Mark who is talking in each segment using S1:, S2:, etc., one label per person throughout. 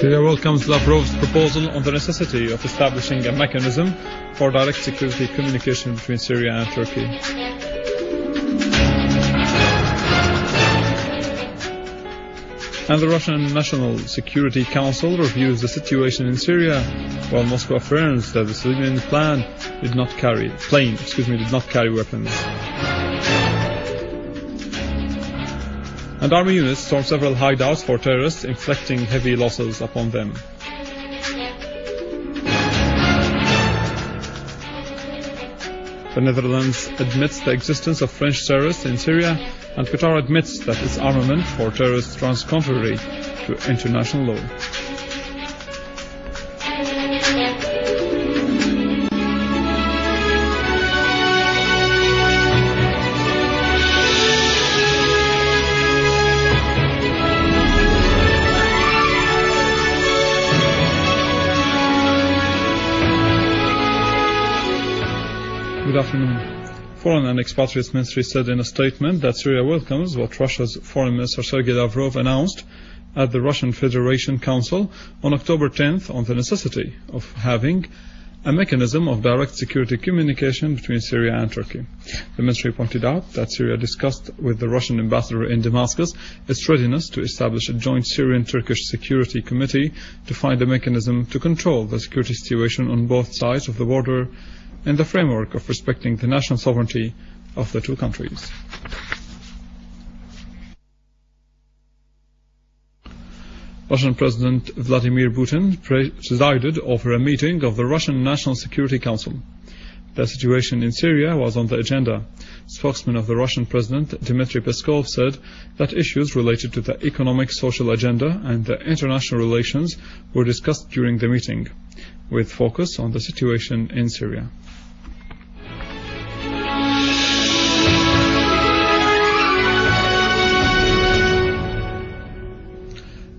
S1: Syria welcomes Lavrov's proposal on the necessity of establishing a mechanism for direct security communication between Syria and Turkey. And the Russian National Security Council reviews the situation in Syria, while Moscow affirms that the civilian plane did not carry weapons. And army units stormed several hideouts for terrorists, inflicting heavy losses upon them. The Netherlands admits the existence of French terrorists in Syria, and Qatar admits that its armament for terrorists runs contrary to international law. Good afternoon. Foreign and Expatriates Ministry said in a statement that Syria welcomes what Russia's Foreign Minister Sergei Lavrov announced at the Russian Federation Council on October 10th on the necessity of having a mechanism of direct security communication between Syria and Turkey. The ministry pointed out that Syria discussed with the Russian ambassador in Damascus its readiness to establish a joint Syrian-Turkish security committee to find a mechanism to control the security situation on both sides of the border in the framework of respecting the national sovereignty of the two countries. Russian President Vladimir Putin presided over a meeting of the Russian National Security Council. The situation in Syria was on the agenda. Spokesman of the Russian President, Dmitry Peskov, said that issues related to the economic, social agenda and the international relations were discussed during the meeting, with focus on the situation in Syria.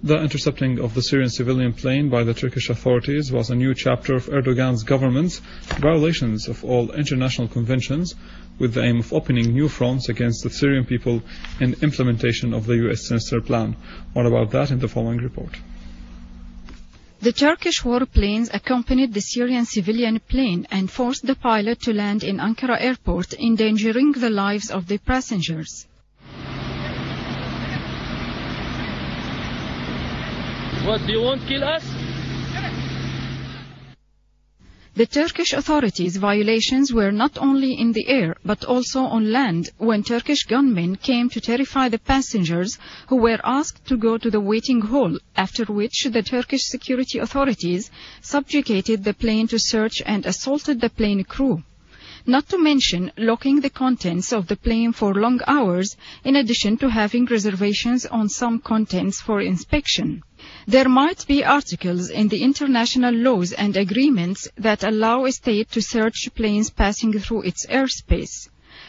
S1: The intercepting of the Syrian civilian plane by the Turkish authorities was a new chapter of Erdogan's government's violations of all international conventions, with the aim of opening new fronts against the Syrian people in implementation of the U.S. Sinister Plan. More about that in the following report.
S2: The Turkish warplanes accompanied the Syrian civilian plane and forced the pilot to land in Ankara airport, endangering the lives of the passengers.
S3: What, do you want to kill us?
S2: The Turkish authorities' violations were not only in the air but also on land, when Turkish gunmen came to terrify the passengers, who were asked to go to the waiting hall, after which the Turkish security authorities subjugated the plane to search and assaulted the plane crew. Not to mention locking the contents of the plane for long hours, in addition to having reservations on some contents for inspection. There might be articles in the international laws and agreements that allow a state to search planes passing through its airspace.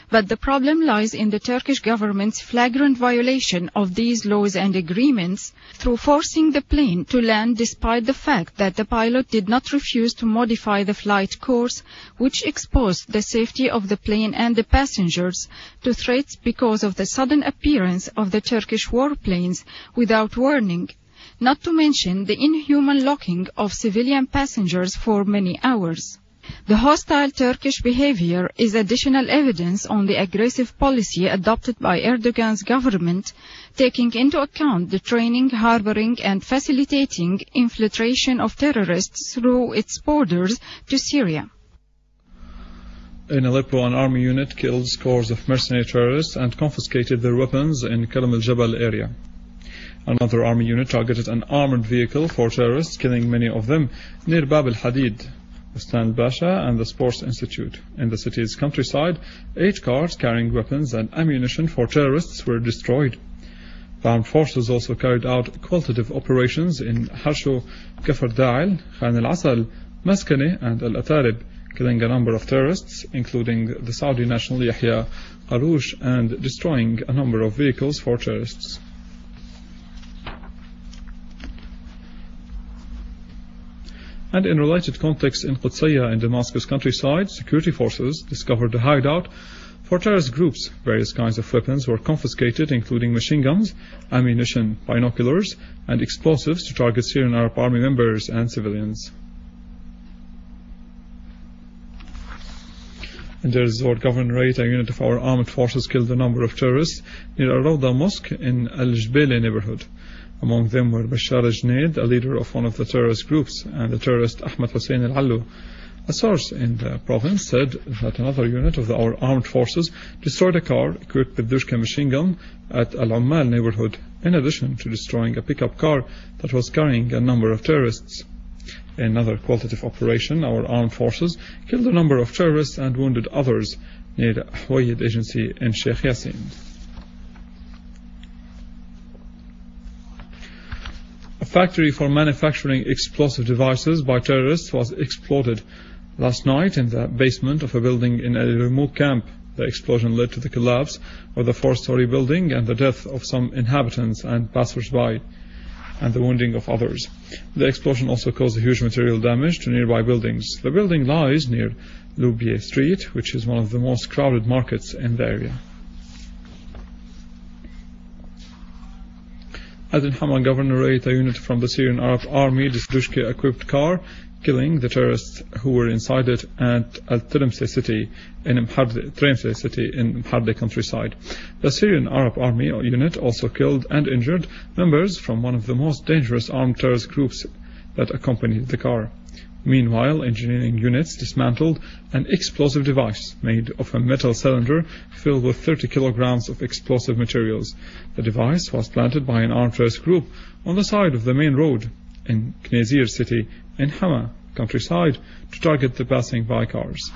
S2: But the problem lies in the Turkish government's flagrant violation of these laws and agreements through forcing the plane to land despite the fact that the pilot did not refuse to modify the flight course, which exposed the safety of the plane and the passengers to threats because of the sudden appearance of the Turkish warplanes without warning. Not to mention the inhuman locking of civilian passengers for many hours. The hostile Turkish behavior is additional evidence on the aggressive policy adopted by Erdogan's government, taking into account the training, harboring and facilitating infiltration of terrorists through its borders to Syria.
S1: In Aleppo, an army unit killed scores of mercenary terrorists and confiscated their weapons in Kalam al-Jabal area. Another army unit targeted an armored vehicle for terrorists, killing many of them near Bab al-Hadid, Stan Basha and the Sports Institute. In the city's countryside, 8 cars carrying weapons and ammunition for terrorists were destroyed. The armed forces also carried out qualitative operations in Harsho, Kafr Da'il, Khan al-Asal, Maskane and Al-Atarib, killing a number of terrorists, including the Saudi national Yahya Qaroush, and destroying a number of vehicles for terrorists. And in related context, in Qudsiyya in Damascus countryside, security forces discovered a hideout For terrorist groups, various kinds of weapons were confiscated, including machine guns, ammunition, binoculars, and explosives to target Syrian Arab Army members and civilians. In Deir ez-Zor Governorate, a unit of our armed forces killed a number of terrorists near a Rawda mosque in Al-Jbele neighborhood. Among them were Bashar al-Junaid, a leader of one of the terrorist groups, and the terrorist Ahmed Hussein al-Allu. A source in the province said that another unit of our armed forces destroyed a car equipped with Dushka machine gun at Al-Ummal neighborhood, in addition to destroying a pickup car that was carrying a number of terrorists. In another qualitative operation, our armed forces killed a number of terrorists and wounded others near the Huwayd agency in Sheikh Yassin. A factory for manufacturing explosive devices by terrorists was exploded last night in the basement of a building in a remote camp. The explosion led to the collapse of the 4-story building and the death of some inhabitants and passers-by, and the wounding of others. The explosion also caused huge material damage to nearby buildings. The building lies near Loubier Street, which is one of the most crowded markets in the area. At Hama Governorate, a unit from the Syrian Arab Army destroyed a equipped car, killing the terrorists who were inside it at Al-Trimse city in Mharde countryside. The Syrian Arab Army unit also killed and injured members from one of the most dangerous armed terrorist groups that accompanied the car. Meanwhile, engineering units dismantled an explosive device made of a metal cylinder filled with 30 kilograms of explosive materials. The device was planted by an armed terrorist group on the side of the main road in Knezir city in Hama countryside to target the passing by cars.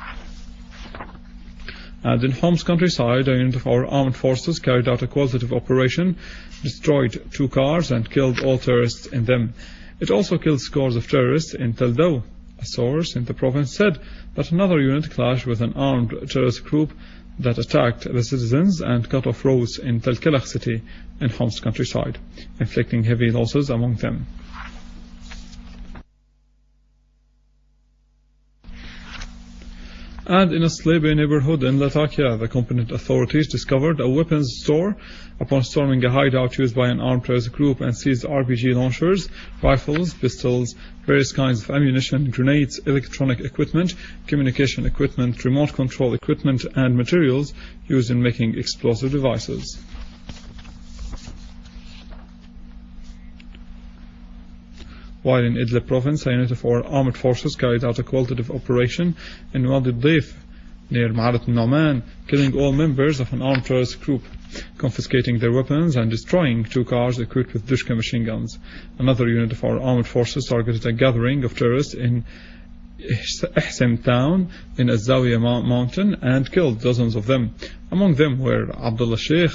S1: And in Homs countryside, a unit of our armed forces carried out a qualitative operation, destroyed 2 cars and killed all terrorists in them. It also killed scores of terrorists in Tel Daw. A source in the province said that another unit clashed with an armed terrorist group that attacked the citizens and cut off roads in Tel Kelach city in Homs countryside, inflicting heavy losses among them. And in a Slebe neighborhood in Latakia, the competent authorities discovered a weapons store upon storming a hideout used by an armed terrorist group and seized RPG launchers, rifles, pistols, various kinds of ammunition, grenades, electronic equipment, communication equipment, remote control equipment, and materials used in making explosive devices. While in Idlib province, a unit of our armed forces carried out a qualitative operation in Wadi Daif near Ma'arat al-Nu'man, killing all members of an armed terrorist group, confiscating their weapons and destroying 2 cars equipped with Dushka machine guns. Another unit of our armed forces targeted a gathering of terrorists in Ihsam town in Azzawiya mountain and killed dozens of them. Among them were Abdullah Sheikh,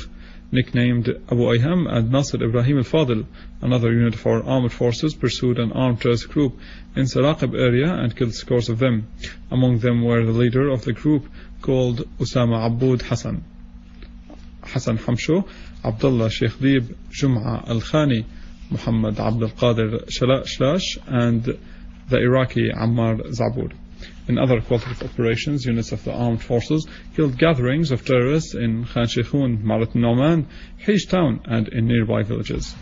S1: nicknamed Abu Ayham, and Nasser Ibrahim al-Fadil. Another unit of our armed forces pursued an armed terrorist group in Saraqib area and killed scores of them. Among them were the leader of the group called Usama Aboud Hassan Hamsho, Abdullah Sheikh Deeb, Jum'a al-Khani, Muhammad Abdul Qadir Shlash, and the Iraqi Ammar Zabur. In other qualitative operations, units of the armed forces killed gatherings of terrorists in Khan Sheikhun, Ma'arat al-Nu'man, Hij town, and in nearby villages.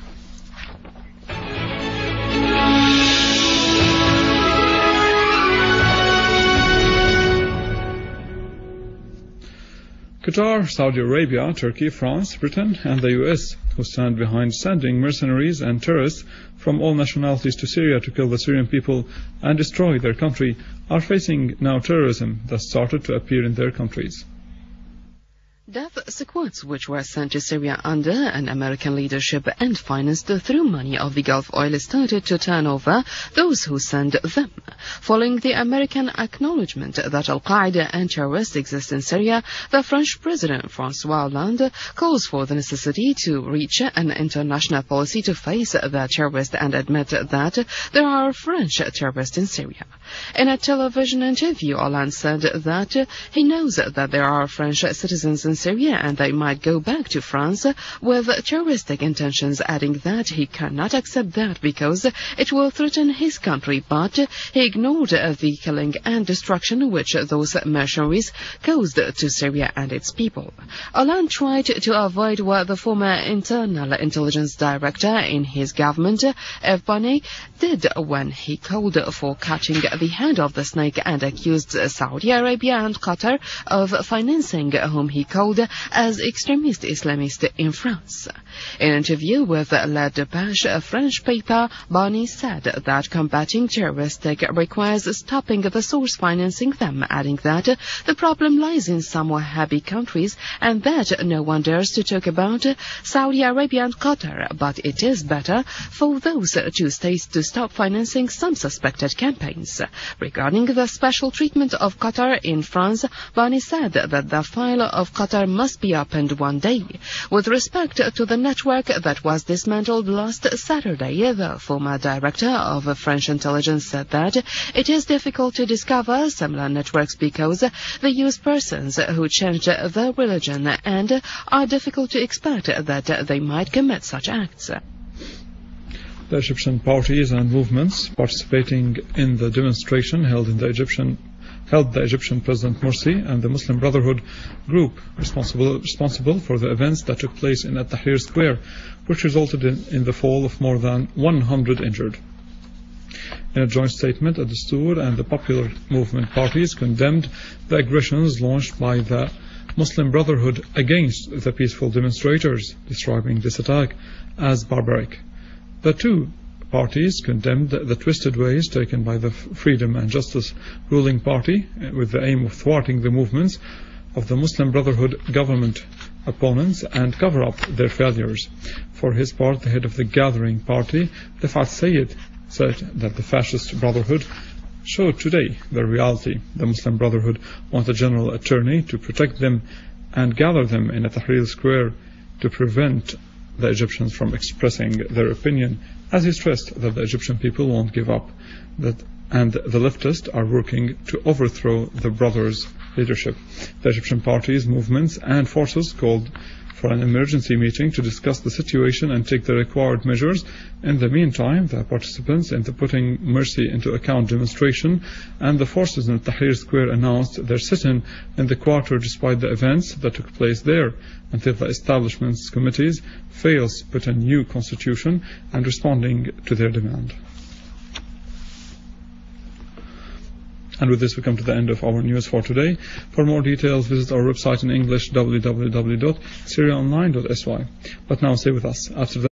S1: Qatar, Saudi Arabia, Turkey, France, Britain, and the US, who stand behind sending mercenaries and terrorists from all nationalities to Syria to kill the Syrian people and destroy their country, are facing now terrorism that started to appear in their countries.
S4: Death squads which were sent to Syria under an American leadership and financed through money of the Gulf oil started to turn over those who sent them. Following the American acknowledgement that Al-Qaeda and terrorists exist in Syria, the French President François Hollande calls for the necessity to reach an international policy to face the terrorists and admit that there are French terrorists in Syria. In a television interview, Hollande said that he knows that there are French citizens in Syria and they might go back to France with terroristic intentions, adding that he cannot accept that because it will threaten his country, but he ignored the killing and destruction which those mercenaries caused to Syria and its people. Hollande tried to avoid what the former internal intelligence director in his government, F. Bonnet, did when he called for catching the head of the snake and accused Saudi Arabia and Qatar of financing whom he called as extremist Islamists in France. In an interview with Le Dépêche, a French paper, Bonnet said that combating terrorists requires stopping the source financing them, adding that the problem lies in some Wahhabi countries and that no one dares to talk about Saudi Arabia and Qatar, but it is better for those two states to stop financing some suspected campaigns. Regarding the special treatment of Qatar in France, Bonnet said that the file of Qatar must be opened one day. With respect to the network that was dismantled last Saturday, the former director of French intelligence said that it is difficult to discover similar networks because they use persons who changed their religion and are difficult to expect that they might commit such acts.
S1: The Egyptian parties and movements participating in the demonstration held the Egyptian President Morsi and the Muslim Brotherhood group responsible for the events that took place in Tahrir Square, which resulted in the fall of more than 100 injured. In a joint statement, Ad-Dastur and the Popular Movement parties condemned the aggressions launched by the Muslim Brotherhood against the peaceful demonstrators, describing this attack as barbaric. The two parties condemned the twisted ways taken by the Freedom and Justice ruling party with the aim of thwarting the movements of the Muslim Brotherhood government opponents and cover up their failures. For his part, the head of the gathering party, Rifat Sayyid, said that the fascist Brotherhood showed today the reality. The Muslim Brotherhood wants a general attorney to protect them and gather them in Tahrir Square to prevent the Egyptians from expressing their opinion, as he stressed that the Egyptian people won't give up, and the leftists are working to overthrow the brothers' leadership. The Egyptian parties, movements and forces called for an emergency meeting to discuss the situation and take the required measures. In the meantime, the participants in the Putting Mercy into Account demonstration and the forces in Tahrir Square announced their sit-in in the quarter despite the events that took place there, until the establishment's committees fails to put a new constitution and responding to their demand. And with this, we come to the end of our news for today. For more details, visit our website in English, www.syriaonline.sy. But now stay with us. After the